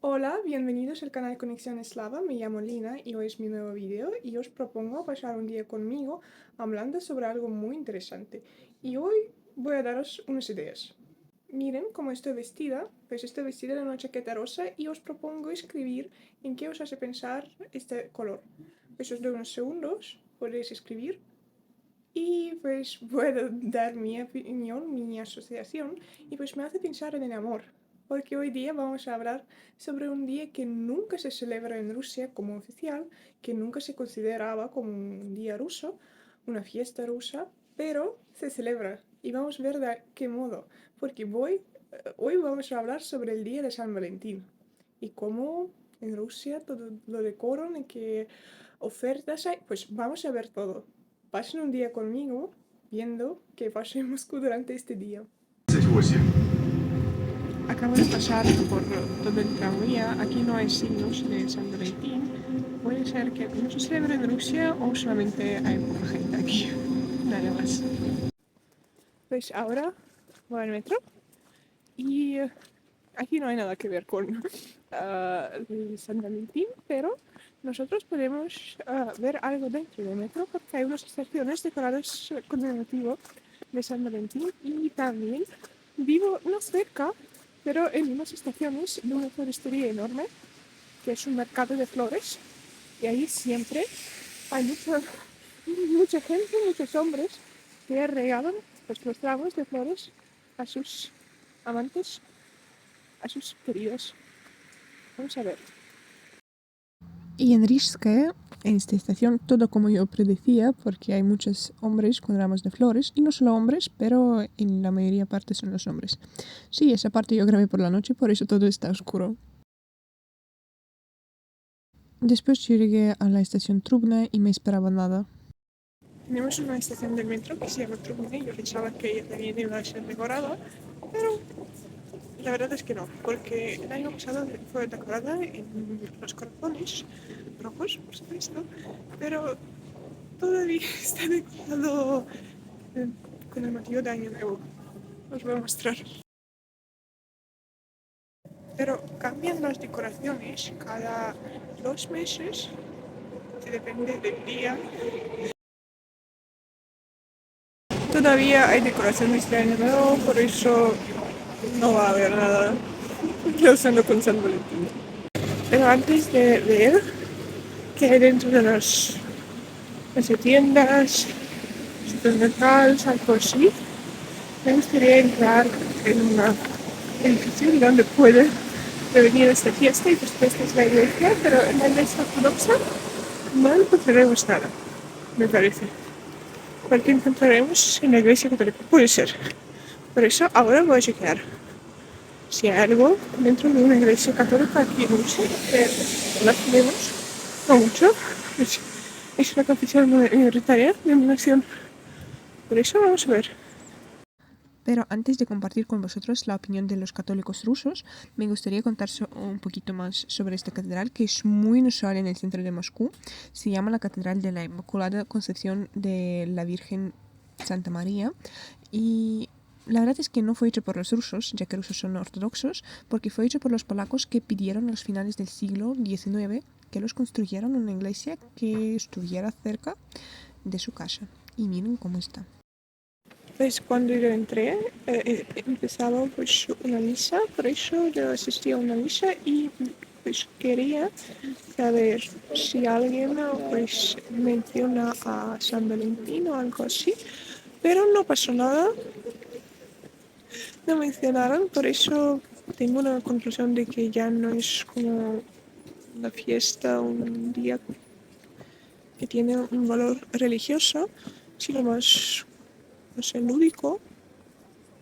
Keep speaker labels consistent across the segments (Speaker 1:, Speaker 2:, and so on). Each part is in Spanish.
Speaker 1: Hola, bienvenidos al canal Conexión Eslava, me llamo Lina y hoy es mi nuevo vídeo y os propongo pasar un día conmigo hablando sobre algo muy interesante. Y hoy voy a daros unas ideas. Miren cómo estoy vestida, pues estoy vestida de una chaqueta rosa y os propongo escribir en qué os hace pensar este color. Pues os doy unos segundos, podéis escribir y pues voy a dar mi opinión, mi asociación, y pues me hace pensar en el amor, porque hoy día vamos a hablar sobre un día que nunca se celebra en Rusia como oficial, que nunca se consideraba como un día ruso, una fiesta rusa, pero se celebra y vamos a ver de qué modo, porque hoy vamos a hablar sobre el día de San Valentín y cómo en Rusia todo lo decoran y qué ofertas hay, pues vamos a ver todo. Pasen un día conmigo viendo qué pasa en Moscú durante este día. Acabo de pasar por todo el tranvía. Aquí no hay signos de San Valentín. Puede ser que no se celebre en Rusia o solamente hay poca gente aquí. Nada más. Pues ahora voy al metro y aquí no hay nada que ver con el San Valentín, pero nosotros podemos ver algo dentro del metro porque hay unas estaciones decoradas con el motivo de San Valentín y también vivo no cerca, pero en unas estaciones de una floristería enorme que es un mercado de flores y ahí siempre hay mucha gente, muchos hombres que regalan los ramos de flores a sus amantes, a sus queridos. Vamos a ver. Y en Rижske, en esta estación, todo como yo predecía, porque hay muchos hombres con ramos de flores, y no solo hombres, pero en la mayoría parte son los hombres. Sí, esa parte yo grabé por la noche, por eso todo está oscuro. Después yo llegué a la estación Trubna y me esperaba nada. Tenemos una estación del metro que se llama Trubna y yo pensaba que ella también iba a ser decorada, pero la verdad es que no, porque el año pasado fue decorada en los corazones rojos, por supuesto, pero todavía está decorado eh, con el motivo de Año Nuevo. Os voy a mostrar. Pero cambian las decoraciones cada 2 meses, que depende del día. Todavía hay decoraciones de Año Nuevo, por eso no va a haber nada relacionado con San Valentín. Pero antes de ver qué hay dentro de las tiendas, supermercados, algo así, me gustaría entrar en una edificio donde puede prevenir esta fiesta y después es la iglesia, pero en la iglesia ortodoxa no encontraremos nada, me parece. Porque encontraremos en la iglesia católica, puede ser. Por eso ahora voy a chequear si hay algo dentro de una iglesia católica aquí en Rusia, que no tenemos, no mucho. Es una confesión minoritaria de una nación. Por eso vamos a ver. Pero antes de compartir con vosotros la opinión de los católicos rusos, me gustaría contar un poquito más sobre esta catedral, que es muy inusual en el centro de Moscú. Se llama la Catedral de la Inmaculada Concepción de la Virgen Santa María. Y la verdad es que no fue hecho por los rusos, ya que los rusos son ortodoxos, porque fue hecho por los polacos que pidieron a los finales del siglo XIX que los construyeran una iglesia que estuviera cerca de su casa. Y miren cómo está. Pues cuando yo entré, empezaba pues una misa, por eso yo asistí a una misa y pues quería saber si alguien pues menciona a San Valentín o algo así, pero no pasó nada, no mencionaron, por eso tengo una conclusión de que ya no es como una fiesta, un día que tiene un valor religioso, sino más, no sé, lúdico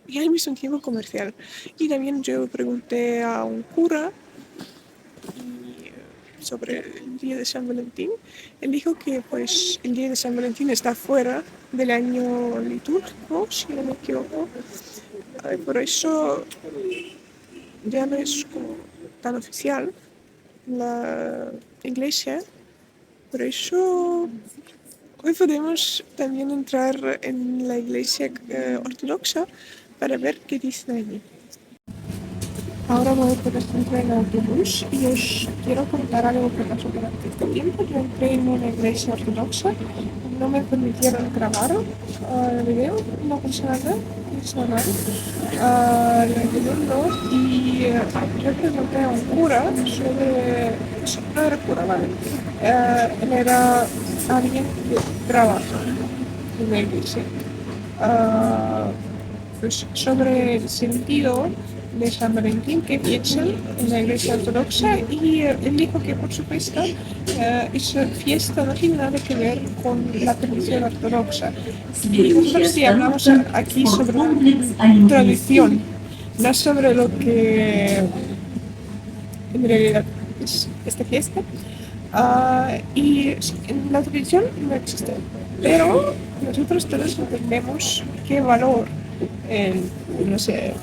Speaker 1: y al mismo tiempo comercial. Y también yo pregunté a un cura sobre el día de San Valentín. Él dijo que pues el día de San Valentín está fuera del año litúrgico, si no me equivoco. Por eso ya no es como tan oficial la iglesia. Por eso hoy podemos también entrar en la iglesia ortodoxa para ver qué dicen allí. Ahora voy por el centro en autobús y os quiero contar algo que pasó durante este tiempo. Yo entré en una iglesia ortodoxa, no me permitieron grabar el video, no pasa nada, es normal. Lo entiendo y yo pregunté a un cura sobre, no era cura, vale, él era alguien que trabaja en la iglesia. Ah, pues sobre el sentido de San Valentín que piensan en la Iglesia Ortodoxa y él dijo que por supuesto esa fiesta no tiene nada que ver con la tradición ortodoxa. Y nosotros sí hablamos aquí sobre la tradición, no sobre lo que en realidad es esta fiesta. Y en la tradición no existe, pero nosotros todos entendemos qué valor, eh, no sé,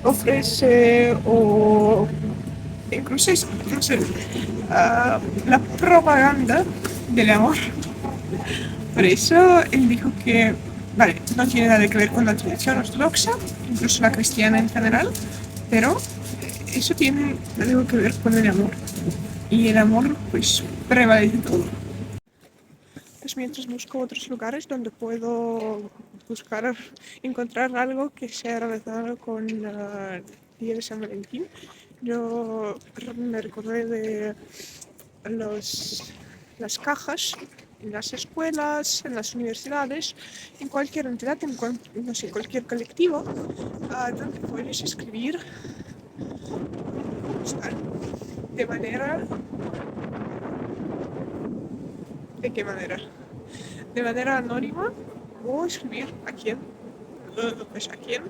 Speaker 1: ofrece o incluso es, no sé, la propaganda del amor. Por eso él dijo que, vale, no tiene nada que ver con la tradición ortodoxa, incluso la cristiana en general, pero eso tiene algo que ver con el amor. Y el amor, pues, prevalece todo. Pues mientras busco otros lugares donde puedo buscar, encontrar algo que sea relacionado con el Día de San Valentín, yo me recordé de las cajas en las escuelas, en las universidades, en cualquier entidad, no sé, cualquier colectivo, donde puedes escribir de manera... ¿De qué manera? De manera anónima o escribir a quién, pues a quién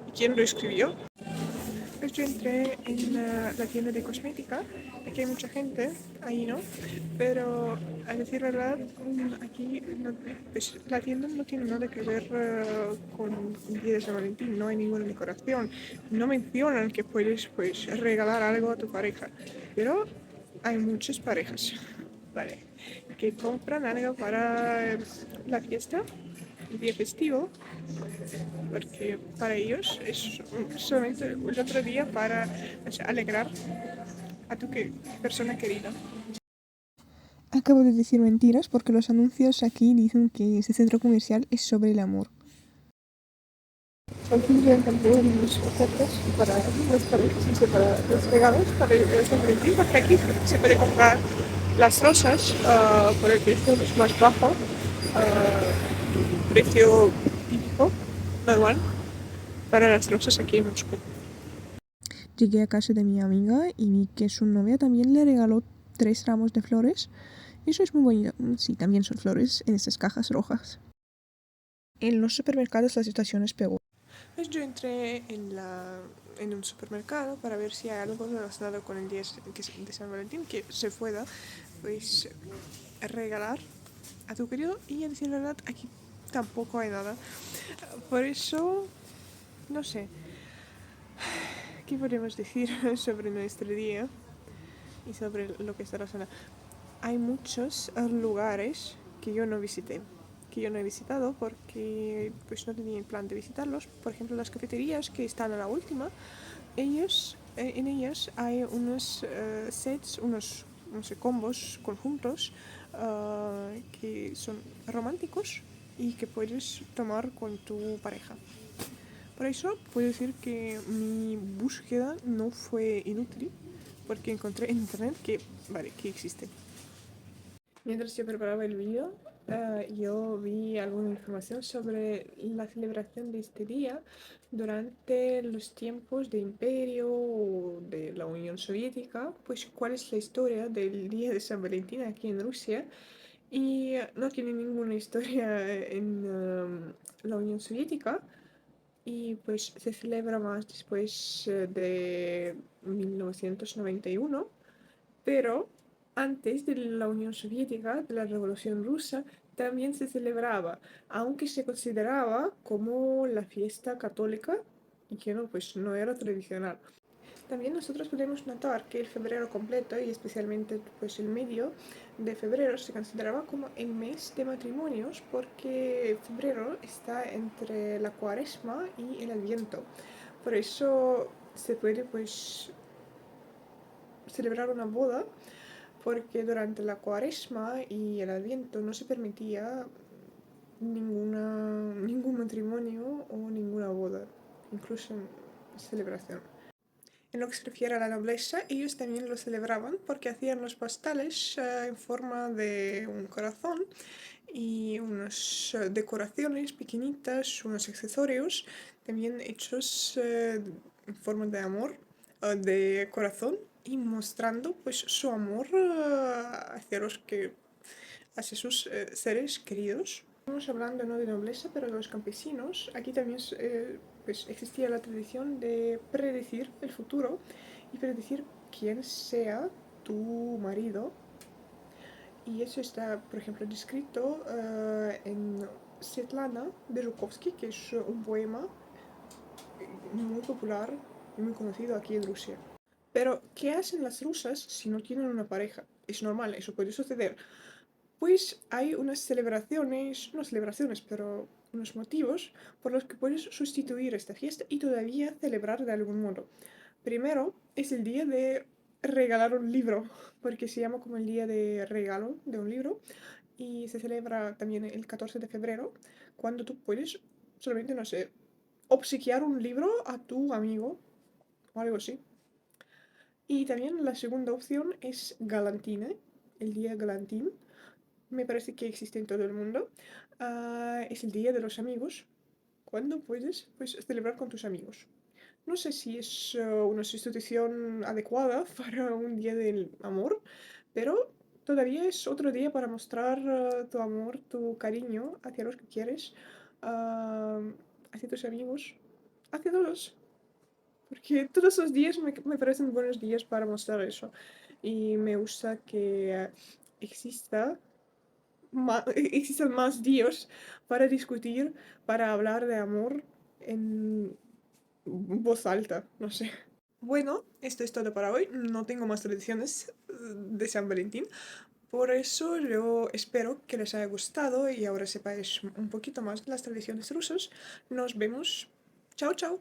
Speaker 1: y quién lo escribió. Pues yo entré en la tienda de cosmética, aquí hay mucha gente, ahí no, pero a decir verdad, aquí no, pues, la tienda no tiene nada que ver con el Día de San Valentín, no hay ninguna decoración, no mencionan que puedes pues regalar algo a tu pareja, pero hay muchas parejas, ¿vale? Que compran algo para la fiesta, el día festivo, porque para ellos es solamente el otro día para, o sea, alegrar a tu persona querida. Acabo de decir mentiras porque los anuncios aquí dicen que este centro comercial es sobre el amor. Aquí vienen también los ofertas para los parejas y para los regalos para el San Valentín, porque aquí se puede comprar las rosas por el precio más bajo, precio típico, normal, para las rosas aquí en Moscú. Llegué a casa de mi amiga y vi que su novia también le regaló 3 ramos de flores. Eso es muy bonito. Sí, también son flores en estas cajas rojas. En los supermercados la situación es peor. Pues yo entré en un supermercado para ver si hay algo relacionado con el día de San Valentín que se pueda pues regalar a tu querido y a decir la verdad aquí tampoco hay nada. Por eso, no sé, ¿qué podemos decir sobre nuestro día y sobre lo que está relacionado? Hay muchos lugares que yo no visité, que yo no he visitado porque pues no tenía el plan de visitarlos. Por ejemplo, las cafeterías que están a la última, en ellas hay unos sets, unos no sé, combos, conjuntos que son románticos y que puedes tomar con tu pareja. Por eso puedo decir que mi búsqueda no fue inútil porque encontré en internet que, vale, que existe. Mientras yo preparaba el vídeo, yo vi alguna información sobre la celebración de este día durante los tiempos de Imperio o de la Unión Soviética, pues cuál es la historia del Día de San Valentín aquí en Rusia. Y no tiene ninguna historia en la Unión Soviética y pues se celebra más después de 1991, pero antes de la Unión Soviética, de la Revolución Rusa, también se celebraba, aunque se consideraba como la fiesta católica y que no, pues no era tradicional. También nosotros podemos notar que el febrero completo y especialmente pues el medio de febrero se consideraba como el mes de matrimonios porque febrero está entre la cuaresma y el adviento. Por eso se puede pues celebrar una boda porque durante la cuaresma y el adviento no se permitía ningún matrimonio o ninguna boda, incluso celebración. En lo que se refiere a la nobleza, ellos también lo celebraban porque hacían los pastales en forma de un corazón y unas decoraciones pequeñitas, unos accesorios también hechos en forma de amor, de corazón y mostrando pues su amor hacia sus seres queridos. Estamos hablando no de nobleza, pero de los campesinos. Aquí también pues, existía la tradición de predecir el futuro y predecir quién sea tu marido. Y eso está, por ejemplo, descrito en Svetlana de Zhukovsky, que es un poema muy popular y muy conocido aquí en Rusia. Pero, ¿qué hacen las rusas si no tienen una pareja? Es normal, eso puede suceder. Pues hay unas celebraciones, no celebraciones, pero unos motivos por los que puedes sustituir esta fiesta y todavía celebrar de algún modo. Primero es el día de regalar un libro, porque se llama como el día de regalo de un libro y se celebra también el 14 de febrero, cuando tú puedes solamente, no sé, obsequiar un libro a tu amigo o algo así. Y también la segunda opción es Galantine, el día Galantín. Me parece que existe en todo el mundo. Es el día de los amigos, cuando puedes pues, celebrar con tus amigos. No sé si es una sustitución adecuada para un día del amor, pero todavía es otro día para mostrar tu amor, tu cariño hacia los que quieres, ah, hacia tus amigos, hacia todos. Porque todos los días me parecen buenos días para mostrar eso. Y me gusta que exista existen más días para discutir, para hablar de amor en voz alta, no sé. Bueno, esto es todo para hoy. No tengo más tradiciones de San Valentín. Por eso yo espero que les haya gustado y ahora sepáis un poquito más de las tradiciones rusas. Nos vemos. Chao, chao.